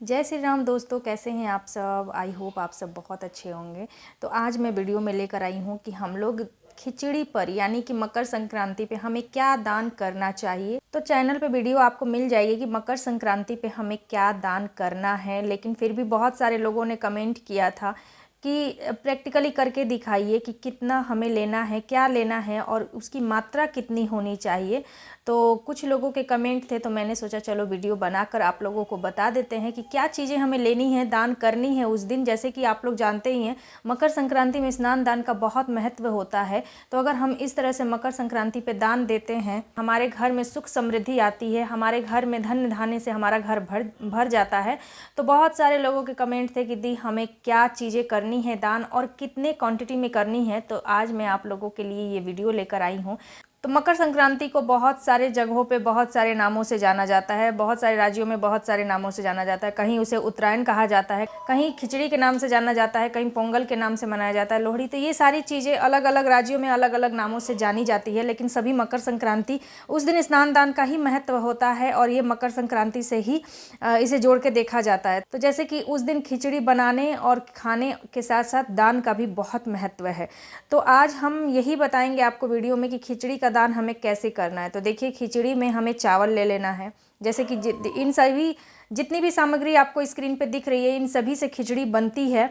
जय श्री राम दोस्तों, कैसे हैं आप सब। आई होप आप सब बहुत अच्छे होंगे। तो आज मैं वीडियो में लेकर आई हूँ कि हम लोग खिचड़ी पर यानी कि मकर संक्रांति पे हमें क्या दान करना चाहिए। तो चैनल पे वीडियो आपको मिल जाएगी कि मकर संक्रांति पे हमें क्या दान करना है, लेकिन फिर भी बहुत सारे लोगों ने कमेंट किया था कि प्रैक्टिकली करके दिखाइए कि कितना हमें लेना है, क्या लेना है और उसकी मात्रा कितनी होनी चाहिए। तो कुछ लोगों के कमेंट थे, तो मैंने सोचा चलो वीडियो बनाकर आप लोगों को बता देते हैं कि क्या चीज़ें हमें लेनी है, दान करनी है उस दिन। जैसे कि आप लोग जानते ही हैं, मकर संक्रांति में स्नान दान का बहुत महत्व होता है। तो अगर हम इस तरह से मकर संक्रांति पे दान देते हैं, हमारे घर में सुख समृद्धि आती है, हमारे घर में धन धान्य से हमारा घर भर जाता है। तो बहुत सारे लोगों के कमेंट थे कि दी हमें क्या चीज़ें करनी है दान और कितने क्वांटिटी में करनी है। तो आज मैं आप लोगों के लिए ये वीडियो लेकर आई हूँ। तो मकर संक्रांति को बहुत सारे जगहों पे बहुत सारे नामों से जाना जाता है, बहुत सारे राज्यों में बहुत सारे नामों से जाना जाता है। कहीं उसे उत्तरायण कहा जाता है, कहीं खिचड़ी के नाम से जाना जाता है, कहीं पोंगल के नाम से मनाया जाता है, लोहड़ी। तो ये सारी चीज़ें अलग अलग राज्यों में अलग अलग नामों से जानी जाती है, लेकिन सभी मकर संक्रांति उस दिन स्नान दान का ही महत्व होता है और ये मकर संक्रांति से ही इसे जोड़ के देखा जाता है। तो जैसे कि उस दिन खिचड़ी बनाने और खाने के साथ साथ दान का भी बहुत महत्व है। तो आज हम यही बताएंगे आपको वीडियो में कि खिचड़ी का दान हमें कैसे करना है। तो देखिए, खिचड़ी में हमें चावल ले लेना है। जैसे कि इन सभी जितनी भी सामग्री आपको स्क्रीन पे दिख रही है, इन सभी से खिचड़ी बनती है।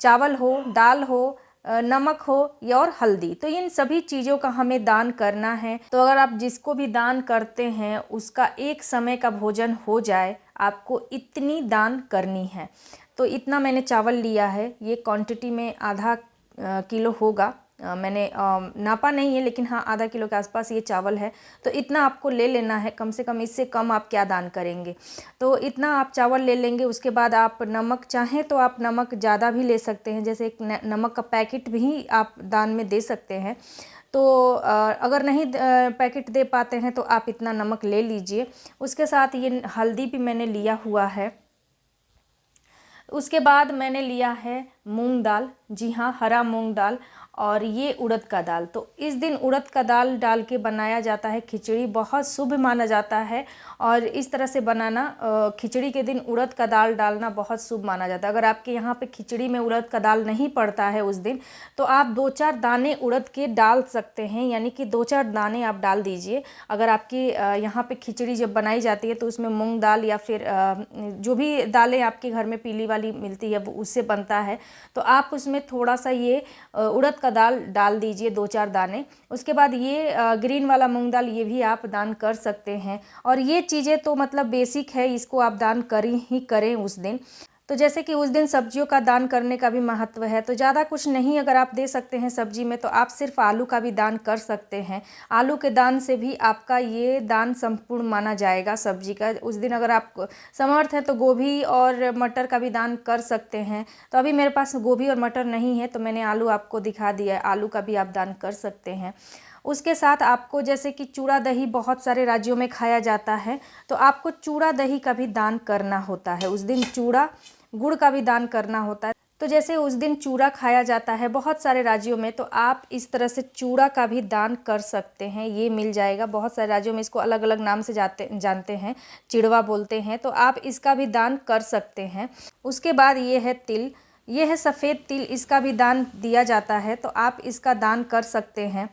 चावल हो, दाल हो, नमक हो या और हल्दी। तो इन सभी चीज़ों का हमें दान करना है। तो अगर आप जिसको भी दान करते हैं उसका एक समय का भोजन हो जाए, आपको इतनी दान करनी है। तो इतना मैंने चावल लिया है, ये क्वांटिटी में आधा किलो होगा। मैंने नापा नहीं है, लेकिन हाँ आधा किलो के आसपास ये चावल है। तो इतना आपको ले लेना है, कम से कम इससे कम आप क्या दान करेंगे। तो इतना आप चावल ले लेंगे। उसके बाद आप नमक चाहें तो आप नमक ज़्यादा भी ले सकते हैं, जैसे एक नमक का पैकेट भी आप दान में दे सकते हैं। तो अगर नहीं पैकेट दे पाते हैं तो आप इतना नमक ले लीजिए। उसके साथ ये हल्दी भी मैंने लिया हुआ है। उसके बाद मैंने लिया है मूंग दाल, जी हाँ, हरा मूंग दाल, और ये उड़द का दाल। तो इस दिन उड़द का दाल डाल के बनाया जाता है खिचड़ी, बहुत शुभ माना जाता है। और इस तरह से बनाना, खिचड़ी के दिन उड़द का दाल डालना बहुत शुभ माना जाता है। अगर आपके यहाँ पे खिचड़ी में उड़द का दाल नहीं पड़ता है उस दिन, तो आप 2-4 दाने उड़द के डाल सकते हैं, यानी कि 2-4 दाने आप डाल दीजिए। अगर आपकी यहाँ पे खिचड़ी जब बनाई जाती है तो उसमें मूंग दाल या फिर जो भी दालें आपके घर में पीली वाली मिलती है वो उससे बनता है, तो आप उसमें थोड़ा सा ये उड़द का दाल डाल दीजिए, 2-4 दाने। उसके बाद ये ग्रीन वाला मूंग दाल, ये भी आप दान कर सकते हैं। और ये चीज़ें तो मतलब बेसिक है, इसको आप दान करें ही करें उस दिन। तो जैसे कि उस दिन सब्जियों का दान करने का भी महत्व है। तो ज़्यादा कुछ नहीं अगर आप दे सकते हैं सब्जी में, तो आप सिर्फ आलू का भी दान कर सकते हैं। आलू के दान से भी आपका ये दान संपूर्ण माना जाएगा सब्जी का। उस दिन अगर आप समर्थ हैं तो गोभी और मटर का भी दान कर सकते हैं। तो अभी मेरे पास गोभी और मटर नहीं है, तो मैंने आलू आपको दिखा दिया है, आलू का भी आप दान कर सकते हैं। उसके साथ आपको, जैसे कि चूड़ा दही बहुत सारे राज्यों में खाया जाता है, तो आपको चूड़ा दही का भी दान करना होता है उस दिन। चूड़ा गुड़ का भी दान करना होता है। तो जैसे उस दिन चूड़ा खाया जाता है बहुत सारे राज्यों में, तो आप इस तरह से चूड़ा का भी दान कर सकते हैं। ये मिल जाएगा, बहुत सारे राज्यों में इसको अलग अलग नाम से जानते हैं, चिड़वा बोलते हैं। तो आप इसका भी दान कर सकते हैं। उसके बाद ये है तिल, ये है सफ़ेद तिल, इसका भी दान दिया जाता है, तो आप इसका दान कर सकते हैं।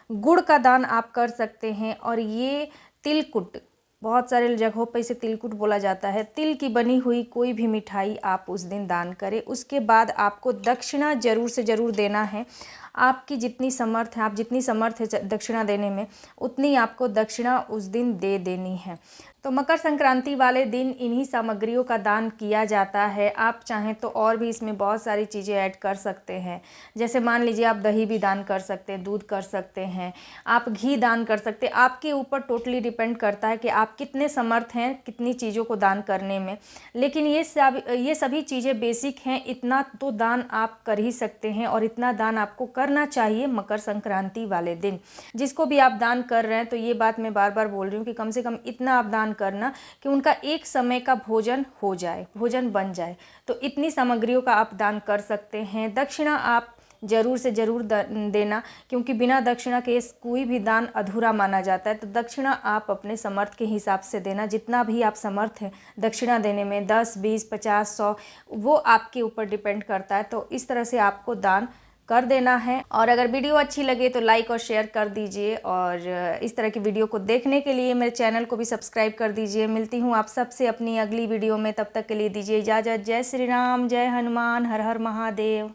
गुड़ का दान आप कर सकते हैं। और ये तिलकुट, बहुत सारे जगहों पर इसे तिलकुट बोला जाता है, तिल की बनी हुई कोई भी मिठाई आप उस दिन दान करें। उसके बाद आपको दक्षिणा ज़रूर से ज़रूर देना है। आपकी जितनी समर्थ है, आप जितनी समर्थ है दक्षिणा देने में, उतनी आपको दक्षिणा उस दिन दे देनी है। तो मकर संक्रांति वाले दिन इन्हीं सामग्रियों का दान किया जाता है। आप चाहें तो और भी इसमें बहुत सारी चीज़ें ऐड कर सकते हैं। जैसे मान लीजिए आप दही भी दान कर सकते हैं, दूध कर सकते हैं, आप घी दान कर सकते हैं। आपके ऊपर टोटली डिपेंड करता है कि आप कितने समर्थ हैं कितनी चीज़ों को दान करने में। लेकिन ये सभी चीज़ें बेसिक हैं, इतना तो दान आप कर ही सकते हैं और इतना दान आपको करना चाहिए मकर संक्रांति वाले दिन। जिसको भी आप दान कर रहे हैं, तो ये बात मैं बार बार बोल रही हूँ कि कम से कम इतना आप दान करना कि उनका एक समय का भोजन हो जाए, भोजन बन जाए। तो इतनी सामग्रियों का आप दान कर सकते हैं। दक्षिणा आप ज़रूर से ज़रूर देना, क्योंकि बिना दक्षिणा के कोई भी दान अधूरा माना जाता है। तो दक्षिणा आप अपने समर्थ के हिसाब से देना, जितना भी आप समर्थ हैं दक्षिणा देने में, 10, 20, 50, 100, वो आपके ऊपर डिपेंड करता है। तो इस तरह से आपको दान कर देना है। और अगर वीडियो अच्छी लगे तो लाइक और शेयर कर दीजिए, और इस तरह की वीडियो को देखने के लिए मेरे चैनल को भी सब्सक्राइब कर दीजिए। मिलती हूँ आप सबसे अपनी अगली वीडियो में, तब तक के लिए दीजिए इजाज़त। जय श्री राम, जय हनुमान, हर हर महादेव।